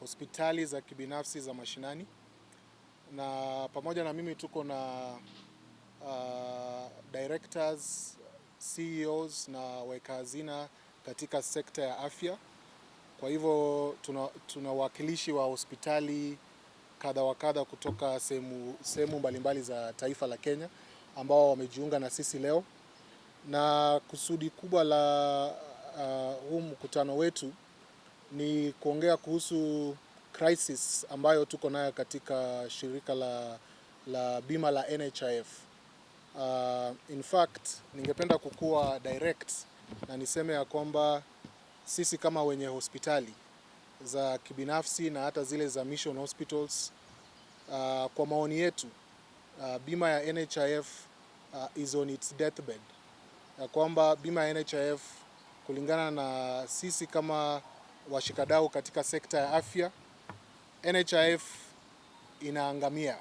hospitali za kibinafsi za mashinani, na pamoja na mimi tuko na directors, CEOs na weka hazina katika sekta ya afya. Kwa hivyo tuna wakilishi wa hospitali kadha wa kadha kutoka sehemu mbalimbali za taifa la Kenya ambao wamejiunga na sisi leo, na kusudi kubwa la huu mkutano wetu ni kuongea kuhusu crisis ambayo tuko nayo katika shirika la bima la NHIF. In fact, ningependa kukuwa direct na niseme ya kwamba sisi kama wenye hospitali za kibinafsi na hata zile za mission hospitals, kwa maoni yetu, bima ya NHIF is on its deathbed. Ya kwamba bima ya NHIF kulingana na sisi kama washikadau katika sekta ya afya, NHIF inaangamia.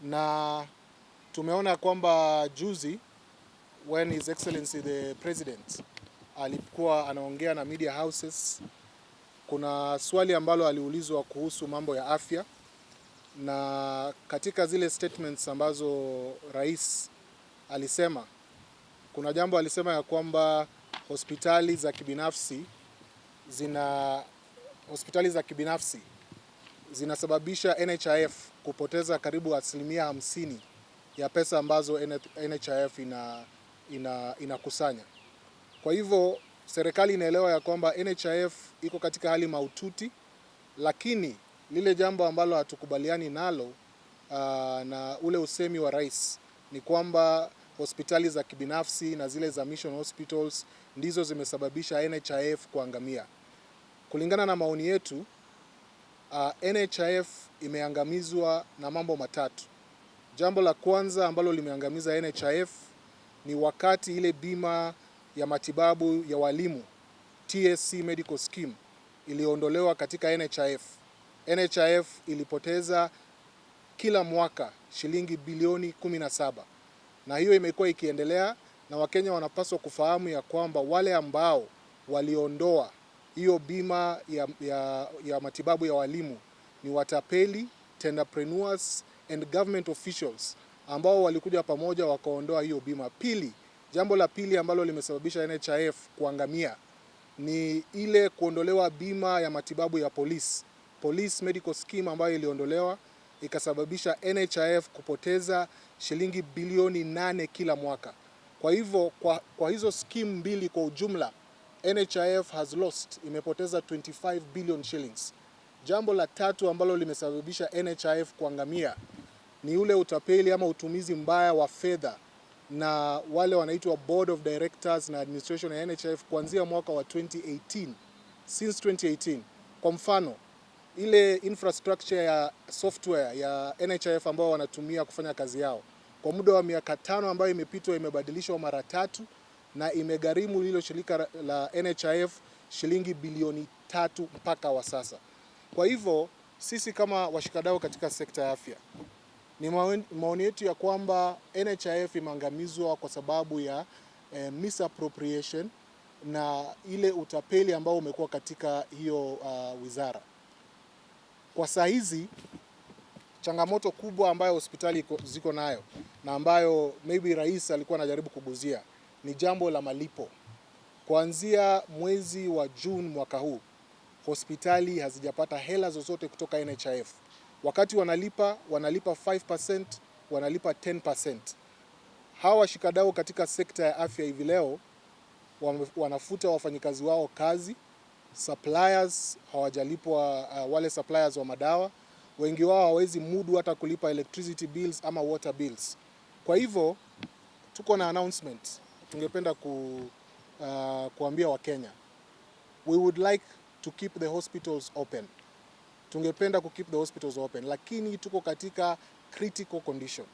Na tumeona kwamba juzi when His Excellency the President alikuwa anaongea na media houses, kuna swali ambalo aliulizwa kuhusu mambo ya afya, na katika zile statements ambazo rais alisema, kuna jambo alisema ya kwamba hospitali za kibinafsi zinasababisha NHIF kupoteza karibu 50% ya pesa ambazo NHIF inakusanya. Kwa hivyo serikali inaelewa ya kwamba NHIF iko katika hali mahututi, lakini lile jambo ambalo hatukubaliani nalo na ule usemi wa rais ni kwamba hospitali za kibinafsi na zile za mission hospitals ndizo zimesababisha NHIF kuangamia. Kulingana na maoni yetu, NHIF imeangamizwa na mambo matatu. Jambo la kwanza ambalo limeangamiza NHIF ni wakati ile bima ya matibabu ya walimu TSC Medical Scheme iliondolewa katika NHIF. NHIF ilipoteza kila mwaka shilingi bilioni 17, na hiyo imekuwa ikiendelea, na Wakenya wanapaswa kufahamu ya kwamba wale ambao waliondoa hiyo bima ya matibabu ya walimu ni watapeli, tenderpreneurs and government officials ambao walikuja pamoja wakaondoa hiyo bima. Jambo la pili ambalo limesababisha NHIF kuangamia ni ile kuondolewa bima ya matibabu ya Police Medical Scheme ambayo iliondolewa ikasababisha NHIF kupoteza shilingi bilioni 8 kila mwaka. Kwa hivyo kwa hizo scheme mbili kwa ujumla, NHIF has lost, imepoteza 25 billion shillings. Jambo la tatu ambalo limesababisha NHIF kuangamia ni ule utapeli ama utumizi mbaya wa fedha na wale wanaitwa board of directors na administration ya NHIF kuanzia mwaka wa 2018. Since 2018, kwa mfano ile infrastructure ya software ya NHIF ambao wanatumia kufanya kazi yao, kwa muda wa miaka 5 ambayo imepitwa imebadilishwa mara 3 na imegharimu hilo shirika la NHIF shilingi bilioni 3 mpaka wa sasa. Kwa hivyo sisi kama washikadau katika sekta ya afya, ni maoni yetu ya kwamba NHIF imeangamizwa kwa sababu ya misappropriation na ile utapeli ambao umekuwa katika hiyo wizara. Kwa saa hizi changamoto kubwa ambayo hospitali ziko nayo na ambayo maybe rais alikuwa anajaribu kuguzia ni jambo la malipo. Kuanzia mwezi wa June mwaka huu, hospitali hazijapata hela zozote kutoka NHIF. Wakati wanalipa 5%, wanalipa 10%. Hawa washikadau katika sekta ya afya hivi leo wanafuta wafanyikazi wao kazi, suppliers hawajalipwa, wale suppliers wa madawa, wengi wao hawezi mudu hata kulipa electricity bills ama water bills. Kwa hivyo tuko na announcement tungependa kuambia Wakenya. We would like to keep the hospitals open. Tungependa keep the hospitals open, lakini tuko katika critical condition.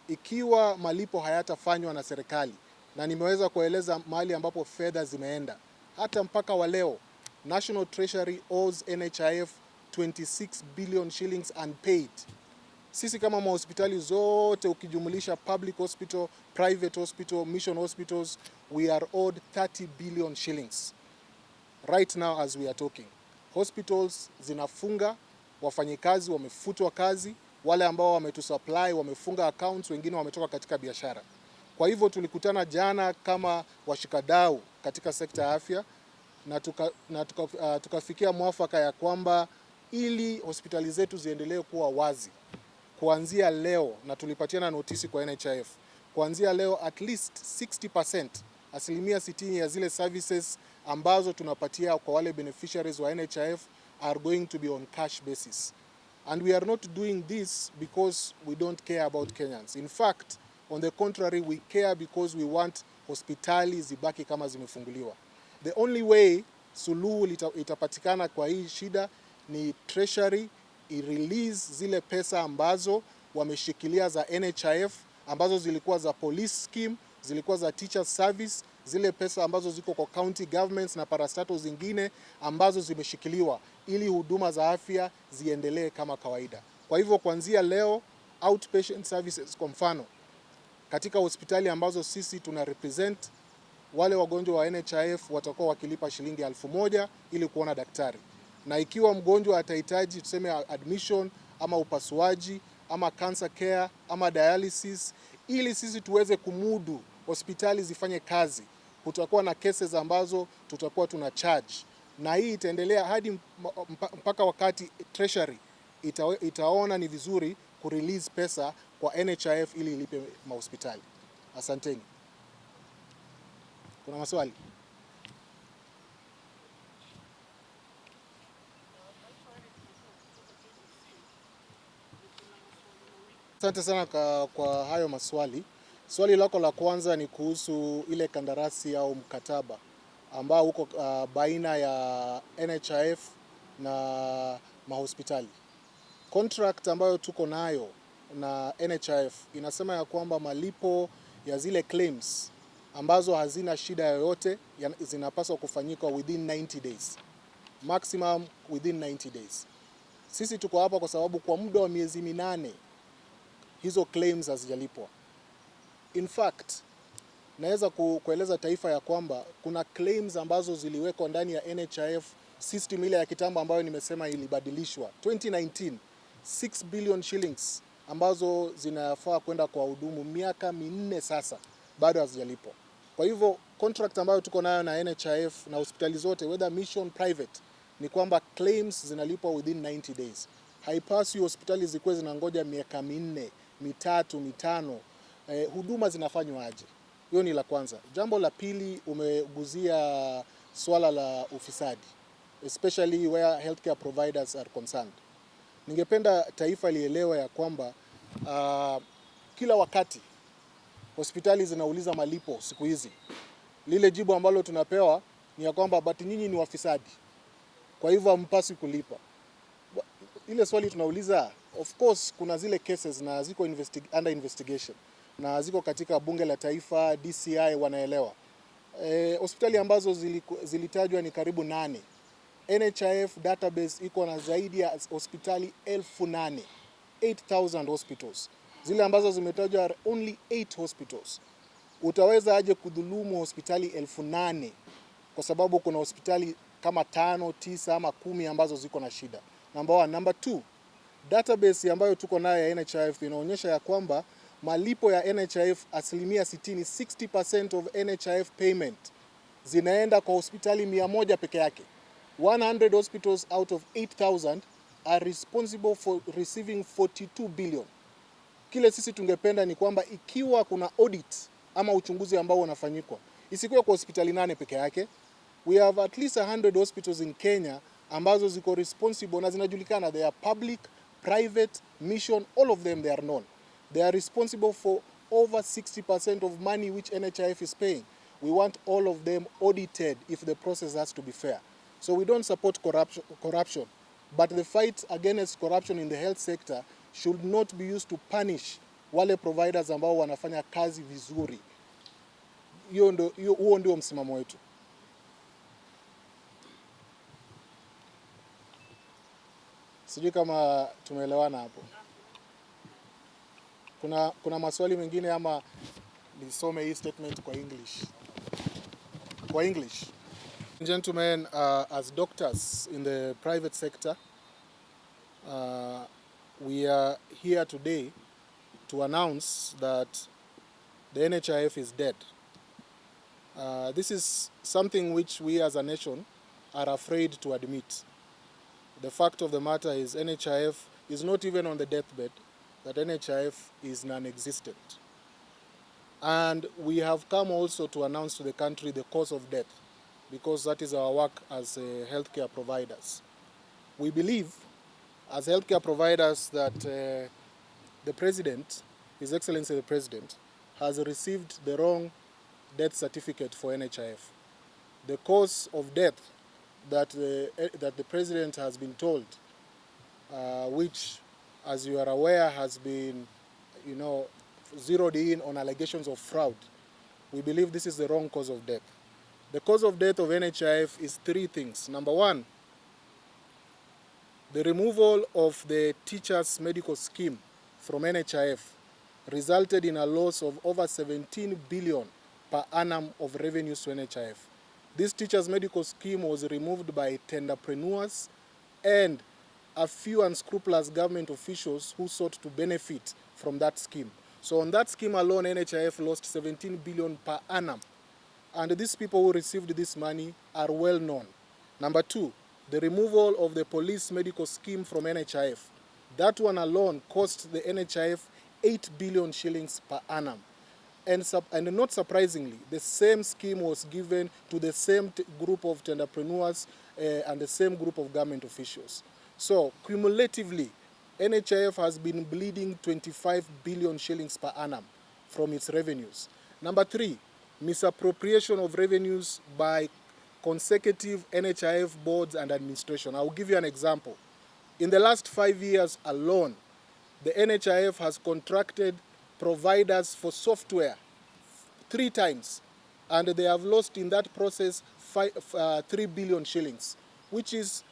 Ikiwa malipo hayatafanywa na serikali, na nimeweza kueleza mahali ambapo fedha zimeenda, hata mpaka wa leo National Treasury owes NHIF 26 billion shillings unpaid. Sisi kama mahospitali zote ukijumulisha public hospital, private hospital, mission hospitals, we are owed 30 billion shillings right now as we are talking. hospitals zinafunga, wafanyikazi wamefutwa kazi, wale ambao wametusupply wamefunga accounts, wengine wametoka katika biashara. Kwa hivyo tulikutana jana kama washikadau katika sekta ya afya na tukafikia mwafaka ya kwamba ili hospitali zetu ziendelee kuwa wazi kuanzia leo, na tulipatiana notisi kwa NHIF, kuanzia leo at least 60%, asilimia 60 ya zile services ambazo tunapatia kwa wale beneficiaries wa NHIF are going to be on cash basis. And we are not doing this because we don't care about Kenyans. In fact, on the contrary, we care because we want hospitali zibaki kama zimefunguliwa. The only way suluhu itapatikana kwa hii shida ni treasury i-release zile pesa ambazo wameshikilia za NHIF, ambazo zilikuwa za police scheme, zilikuwa za teacher service, zile pesa ambazo ziko kwa county governments na parastatal zingine ambazo zimeshikiliwa, ili huduma za afya ziendelee kama kawaida. Kwa hivyo kuanzia leo outpatient services, kwa mfano katika hospitali ambazo sisi tuna represent, wale wagonjwa wa NHIF watakuwa wakilipa shilingi 1000 ili kuona daktari. Na ikiwa mgonjwa atahitaji tuseme admission ama upasuaji ama cancer care ama dialysis, ili sisi tuweze kumudu hospitali zifanye kazi, kutakuwa na cases ambazo tutakuwa tuna charge, na hii itaendelea hadi mpaka wakati treasury itaona ni vizuri kurelease pesa kwa NHIF ili ilipe mahospitali. Asanteni. Kuna maswali? Asante sana kwa hayo maswali. Swali lako la kwanza ni kuhusu ile kandarasi au mkataba ambao uko baina ya NHIF na mahospitali. Contract ambayo tuko nayo na NHIF inasema ya kwamba malipo ya zile claims ambazo hazina shida yoyote zinapaswa kufanyika within 90 days. Maximum within 90 days. Sisi tuko hapa kwa sababu kwa muda wa miezi 8 hizo claims hazijalipwa. In fact, naweza kueleza taifa ya kwamba kuna claims ambazo ziliwekwa ndani ya NHIF system ile ya kitambo ambayo nimesema ilibadilishwa 2019, 6 billion shillings ambazo zinafaa kwenda kwa hudumu miaka 4 sasa bado hazijalipwa. Kwa hivyo contract ambayo tuko nayo na NHIF na hospitali zote whether mission private ni kwamba claims zinalipwa within 90 days. Haipaswi hospitali zikuwe zinangoja miaka 4, 3, 5. Huduma zinafanywa aje? Hiyo ni la kwanza. Jambo la pili, umeguzia swala la ufisadi, especially where healthcare providers are concerned. Ningependa taifa lielewe ya kwamba kila wakati hospitali zinauliza malipo siku hizi, lile jibu ambalo tunapewa ni ya kwamba but nyinyi ni wafisadi, kwa hivyo hampaswi kulipa. Ile swali tunauliza, of course kuna zile cases na ziko under investigation na ziko katika bunge la taifa, DCI wanaelewa. Hospitali ambazo zilitajwa ni karibu 8. NHIF database iko na zaidi ya hospitali 8,000, 8,000 hospitals. Zile ambazo zimetajwa only 8 hospitals. Utaweza aje kudhulumu hospitali 8,000 kwa sababu kuna hospitali kama 5, 9 ama 10 ambazo ziko na shida? Number 1. Number 2, database ambayo tuko nayo ya NHIF inaonyesha ya kwamba malipo ya NHIF asilimia 60, 60% of NHIF payment zinaenda kwa hospitali 100 peke yake. 100 hospitals out of 8,000 are responsible for receiving 42 billion. Kile sisi tungependa ni kwamba ikiwa kuna audit ama uchunguzi ambao unafanyikwa, isikuwe kwa hospitali 8 peke yake. We have at least 100 hospitals in Kenya ambazo ziko responsible na zinajulikana. They are public, private, mission, all of them they are known. They are responsible for over 60% of money which NHIF is paying. We want all of them audited if the process has to be fair. So we don't support corruption, but the fight against corruption in the health sector should not be used to punish wale providers ambao wanafanya kazi vizuri. Huo ndio msimamo wetu. Sijui kama tumeelewana hapo. Kuna maswali mengine ama nisome hii statement kwa English? Kwa English. Gentlemen, as doctors in the private sector, we are here today to announce that the NHIF is dead. This is something which we as a nation are afraid to admit. The fact of the matter is NHIF is not even on the deathbed, that NHIF is non-existent. And we have come also to announce to the country the cause of death, because that is our work as healthcare providers. We believe as healthcare providers that the President, His Excellency the President, has received the wrong death certificate for NHIF. The cause of death that the President has been told, which, as you are aware, has been, zeroed in on allegations of fraud. We believe this is the wrong cause of death. The cause of death of NHIF is three things. Number one, the removal of the teachers' medical scheme from NHIF resulted in a loss of over 17 billion per annum of revenues to NHIF. This teachers' medical scheme was removed by tenderpreneurs and a few unscrupulous government officials who sought to benefit from that scheme. So on that scheme alone, NHIF lost 17 billion per annum. And these people who received this money are well known. Number two, the removal of the police medical scheme from NHIF. That one alone cost the NHIF 8 billion shillings per annum. And not surprisingly, the same scheme was given to the same group of entrepreneurs and the same group of government officials. So cumulatively, NHIF has been bleeding 25 billion shillings per annum from its revenues. Number three, misappropriation of revenues by consecutive NHIF boards and administration. I will give you an example. In the last 5 years alone, the NHIF has contracted providers for software 3 times, and they have lost in that process 3 billion shillings, which is,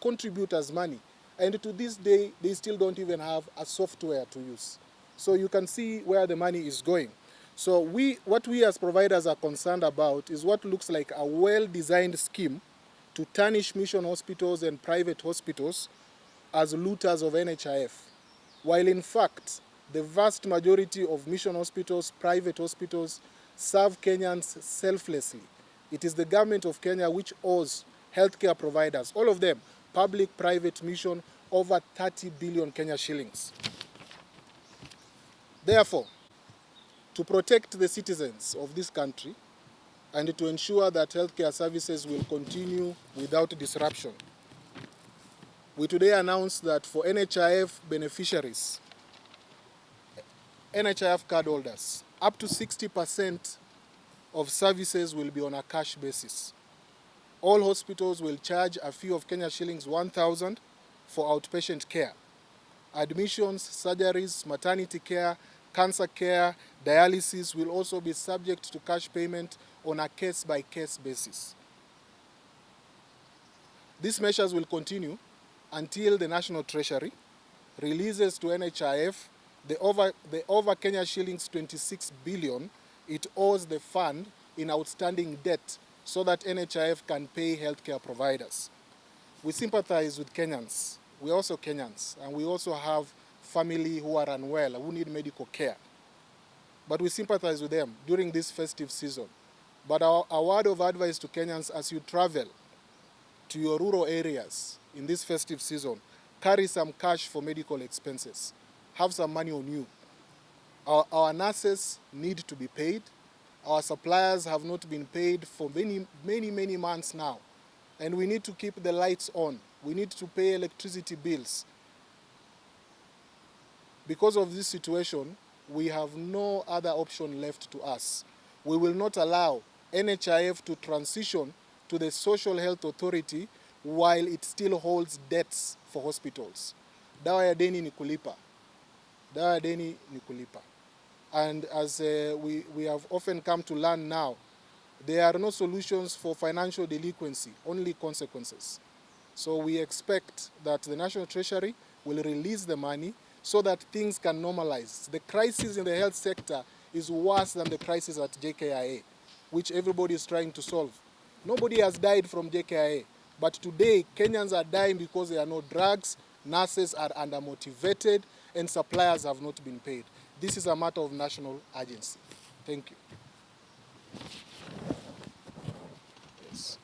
contributors' money. And to this day, they still don't even have a software to use. So you can see where the money is going. So what we as providers are concerned about is what looks like a well-designed scheme to tarnish mission hospitals and private hospitals as looters of NHIF, while in fact, the vast majority of mission hospitals, private hospitals, serve Kenyans selflessly. It is the government of Kenya which owes healthcare providers, all of them, public, private, mission, over 30 billion Kenya shillings. Therefore, to protect the citizens of this country and to ensure that healthcare services will continue without disruption, we today announce that for NHIF beneficiaries, NHIF cardholders, up to 60% of services will be on a cash basis. All hospitals will charge a fee of Kenya shillings 1,000 for outpatient care. Admissions, surgeries, maternity care, cancer care, dialysis will also be subject to cash payment on a case-by-case basis. These measures will continue until the National Treasury releases to NHIF the over Kenya shillings 26 billion it owes the fund in outstanding debt, so that NHIF can pay healthcare providers. We sympathize with Kenyans. We are also Kenyans, and we also have family who are unwell, who need medical care. But we sympathize with them during this festive season. But our word of advice to Kenyans, as you travel to your rural areas in this festive season, carry some cash for medical expenses. Have some money on you. Our nurses need to be paid. Our suppliers have not been paid for many months now. And we need to keep the lights on. We need to pay electricity bills. Because of this situation, we have no other option left to us. We will not allow NHIF to transition to the Social Health Authority while it still holds debts for hospitals. Dawa ya deni ni kulipa. Dawa ya deni ni kulipa. And as we have often come to learn now, there are no solutions for financial delinquency, only consequences. So we expect that the National Treasury will release the money so that things can normalize. The crisis in the health sector is worse than the crisis at JKIA, which everybody is trying to solve. Nobody has died from JKIA. But today, Kenyans are dying because there are no drugs, nurses are undermotivated, and suppliers have not been paid. This is a matter of national urgency. Thank you. Yes.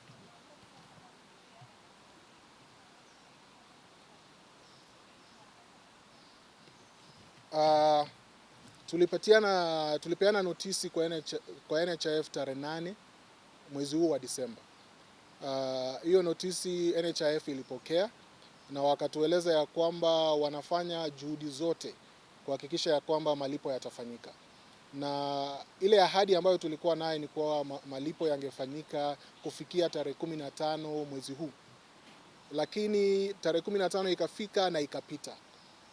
Tulipeana notisi kwa NHIF tarehe 8 mwezi huu wa Disemba. Hiyo notisi NHIF ilipokea na wakatueleza ya kwamba wanafanya juhudi zote kuhakikisha ya kwamba malipo yatafanyika. Na ile ahadi ambayo tulikuwa naye ni kwa malipo yangefanyika kufikia tarehe 15 mwezi huu. Lakini tarehe 15 ikafika na ikapita.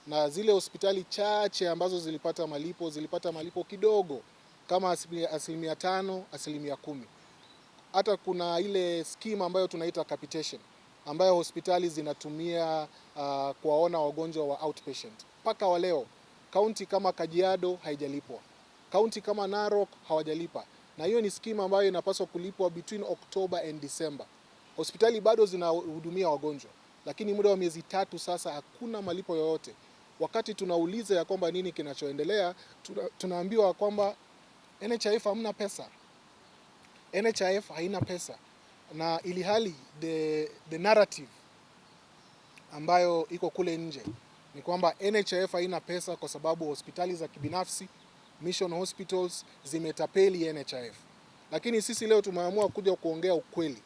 Na zile hospitali chache ambazo zilipata malipo kidogo kama 5%, 10%. Hata kuna ile scheme ambayo tunaita capitation ambayo hospitali zinatumia kuwaona wagonjwa wa outpatient. Mpaka wa leo, kaunti kama Kajiado haijalipwa. Kaunti kama Narok hawajalipa. Na hiyo ni scheme ambayo inapaswa kulipwa between October and December. Hospitali bado zinahudumia wagonjwa, lakini muda wa miezi 3 sasa hakuna malipo yoyote. Wakati tunauliza ya kwamba nini kinachoendelea, tunaambiwa kwamba NHIF hamna pesa. NHIF haina pesa. Na ilihali the narrative ambayo iko kule nje ni kwamba NHIF haina pesa kwa sababu hospitali za kibinafsi, mission hospitals zimetapeli NHIF. Lakini sisi leo tumeamua kuja kuongea ukweli.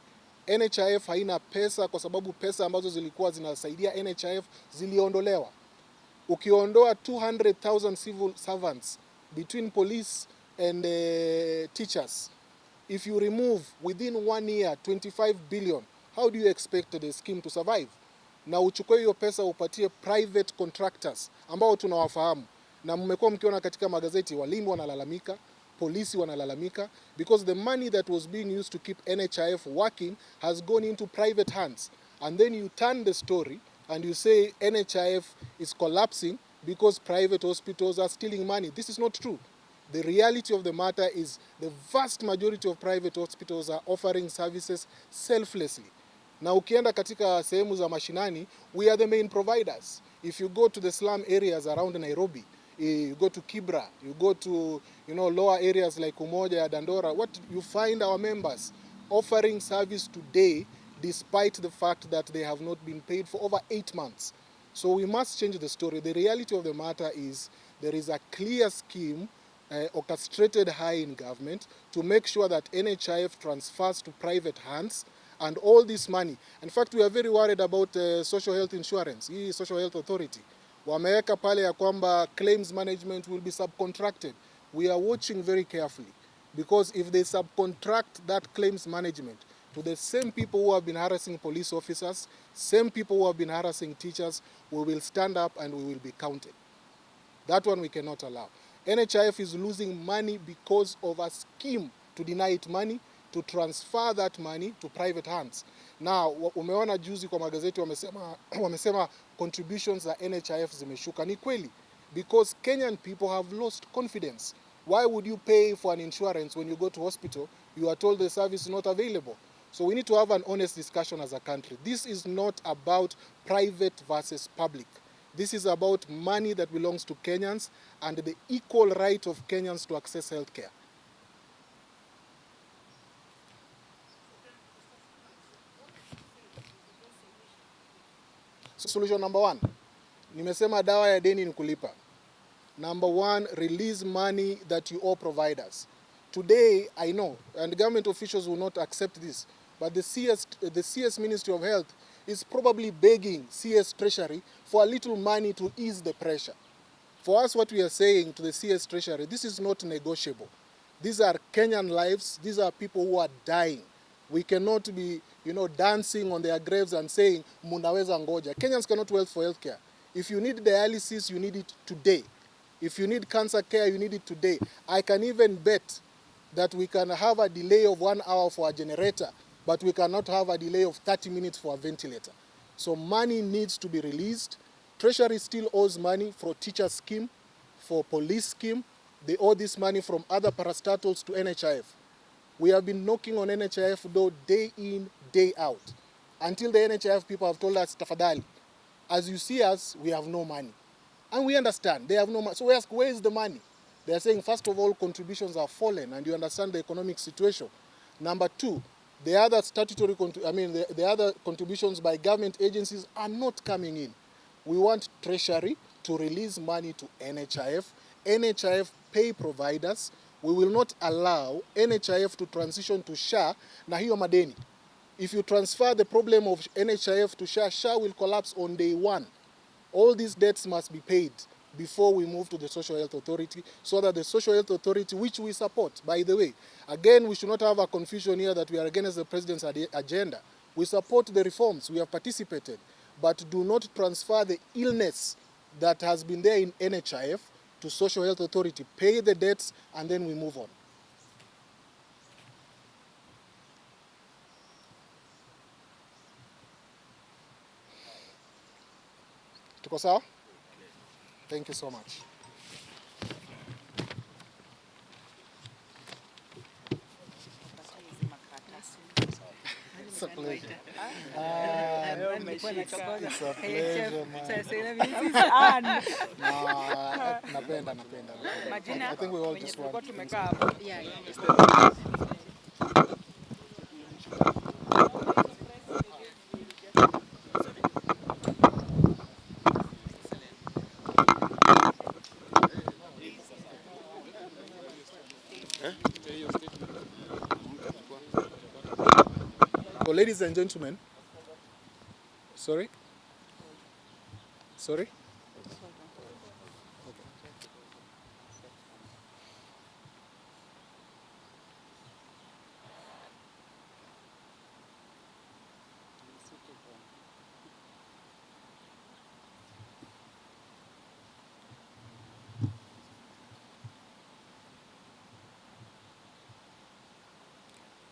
NHIF haina pesa kwa sababu pesa ambazo zilikuwa zinasaidia NHIF ziliondolewa. Ukiondoa 200,000 civil servants between police and teachers, if you remove within 1 year 25 billion, how do you expect the scheme to survive? Na uchukue hiyo pesa upatie private contractors ambao tunawafahamu. Na mmekuwa mkiona katika magazeti walimu wanalalamika, polisi wanalalamika, because the money that was being used to keep NHIF working has gone into private hands. And then you turn the story and you say NHIF is collapsing because private hospitals are stealing money. This is not true. The reality of the matter is the vast majority of private hospitals are offering services selflessly. Na ukienda katika sehemu za mashinani, we are the main providers. If you go to the slum areas around Nairobi, you go to Kibra, you go to lower areas like Umoja, Dandora, what you find our members offering service today despite the fact that they have not been paid for over 8 months. So we must change the story. The reality of the matter is there is a clear scheme orchestrated high in government to make sure that NHIF transfers to private hands and all this money. In fact, we are very worried about social health insurance, social health authority. Wameweka pale ya kwamba claims management will be subcontracted. We are watching very carefully because if they subcontract that claims management to the same people who have been harassing police officers, same people who have been harassing teachers, we will stand up and we will be counted. That one we cannot allow. NHIF is losing money because of a scheme to deny it money, to transfer that money to private hands. Now, umeona juzi kwa magazeti wamesema contributions za NHIF zimeshuka. Ni kweli, because Kenyan people have lost confidence. Why would you pay for an insurance when you go to hospital, you are told the service is not available? So we need to have an honest discussion as a country. This is not about private versus public. This is about money that belongs to Kenyans and the equal right of Kenyans to access health care. So solution number 1, nimesema dawa ya deni ni kulipa. Number 1, release money that you owe providers. Today, I know, and government officials will not accept this, but the CS Ministry of Health is probably begging CS Treasury for a little money to ease the pressure. For us, what we are saying to the CS Treasury, this is not negotiable. These are Kenyan lives. These are people who are dying. We cannot be, dancing on their graves and saying, munaweza ngoja. Kenyans cannot wait for healthcare. If you need dialysis, you need it today. If you need cancer care, you need it today. I can even bet that we can have a delay of 1 hour for a generator, but we cannot have a delay of 30 minutes for a ventilator. So money needs to be released. Treasury still owes money for teacher scheme, for police scheme. They owe this money from other parastatals to NHIF. We have been knocking on NHIF door day in, day out, until the NHIF people have told us, tafadhali, as you see us, we have no money. And we understand, they have no money. So we ask, where is the money? They are saying, first of all, contributions have fallen, and you understand the economic situation. Number two, the other statutory, the other contributions by government agencies are not coming in. We want treasury to release money to NHIF. NHIF pay providers. We will not allow NHIF to transition to SHA na hiyo madeni. If you transfer the problem of NHIF to SHA, SHA will collapse on day one. All these debts must be paid before we move to the Social Health Authority, so that the Social Health Authority, which we support, by the way, again, we should not have a confusion here that we are against the President's agenda. We support the reforms, we have participated, but do not transfer the illness that has been there in NHIF to Social Health Authority. Pay the debts and then we move on. Tuko sawa? Thank you so much. It's a pleasure. It's a pleasure, man. Napenda. I think we all just want. So, ladies and gentlemen, sorry?